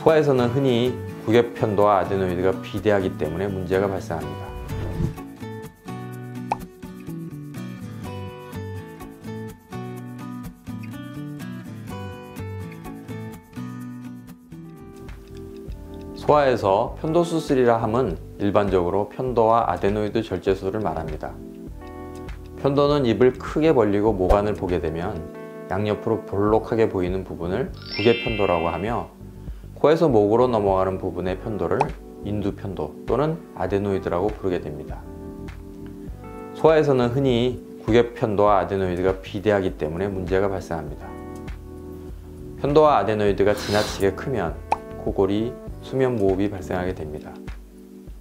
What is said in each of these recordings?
소아에서는 흔히 구개편도와 아데노이드가 비대하기 때문에 문제가 발생합니다. 소아에서 편도 수술이라 함은 일반적으로 편도와 아데노이드 절제 수술을 말합니다. 편도는 입을 크게 벌리고 모관을 보게 되면 양옆으로 볼록하게 보이는 부분을 구개편도라고 하며, 코에서 목으로 넘어가는 부분의 편도를 인두편도 또는 아데노이드라고 부르게 됩니다. 소아에서는 흔히 구개편도와 아데노이드가 비대하기 때문에 문제가 발생합니다. 편도와 아데노이드가 지나치게 크면 코골이, 수면무호흡이 발생하게 됩니다.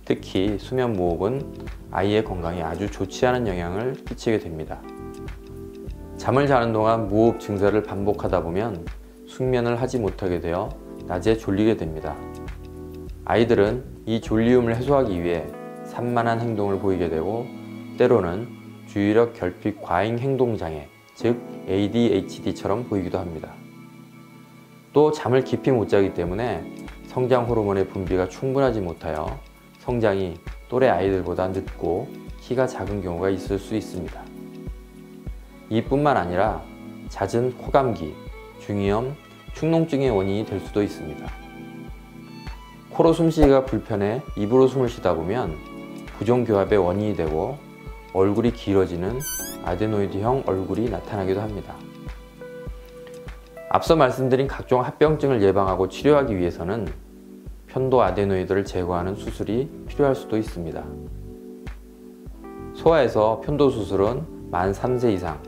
특히 수면무호흡은 아이의 건강에 아주 좋지 않은 영향을 끼치게 됩니다. 잠을 자는 동안 무호흡 증세를 반복하다 보면 숙면을 하지 못하게 되어 낮에 졸리게 됩니다. 아이들은 이 졸리움을 해소하기 위해 산만한 행동을 보이게 되고, 때로는 주의력 결핍 과잉 행동장애, 즉 ADHD처럼 보이기도 합니다. 또 잠을 깊이 못 자기 때문에 성장 호르몬의 분비가 충분하지 못하여 성장이 또래 아이들보다 늦고 키가 작은 경우가 있을 수 있습니다. 이뿐만 아니라 잦은 코감기, 중이염, 축농증의 원인이 될 수도 있습니다. 코로 숨쉬기가 불편해 입으로 숨을 쉬다 보면 부종교합의 원인이 되고 얼굴이 길어지는 아데노이드형 얼굴이 나타나기도 합니다. 앞서 말씀드린 각종 합병증을 예방하고 치료하기 위해서는 편도 아데노이드를 제거하는 수술이 필요할 수도 있습니다. 소아에서 편도 수술은 만 3세 이상,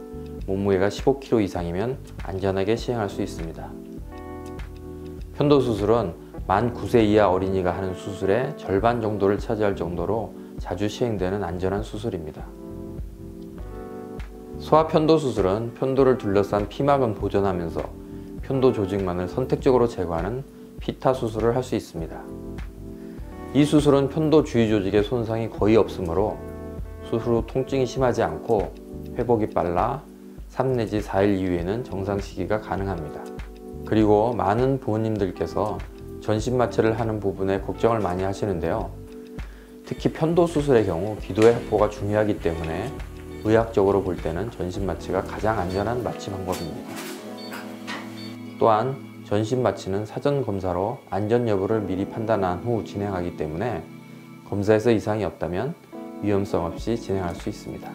몸무게가 15kg 이상이면 안전하게 시행할 수 있습니다. 편도 수술은 만 9세 이하 어린이가 하는 수술의 절반 정도를 차지할 정도로 자주 시행되는 안전한 수술입니다. 소아 편도 수술은 편도를 둘러싼 피막은 보존하면서 편도 조직만을 선택적으로 제거하는 피타 수술을 할 수 있습니다. 이 수술은 편도 주위 조직의 손상이 거의 없으므로 수술 후 통증이 심하지 않고 회복이 빨라 3 내지 4일 이후에는 정상 시기가 가능합니다. 그리고 많은 부모님들께서 전신마취를 하는 부분에 걱정을 많이 하시는데요. 특히 편도 수술의 경우 기도의 확보가 중요하기 때문에 의학적으로 볼 때는 전신마취가 가장 안전한 마취 방법입니다. 또한 전신마취는 사전 검사로 안전 여부를 미리 판단한 후 진행하기 때문에 검사에서 이상이 없다면 위험성 없이 진행할 수 있습니다.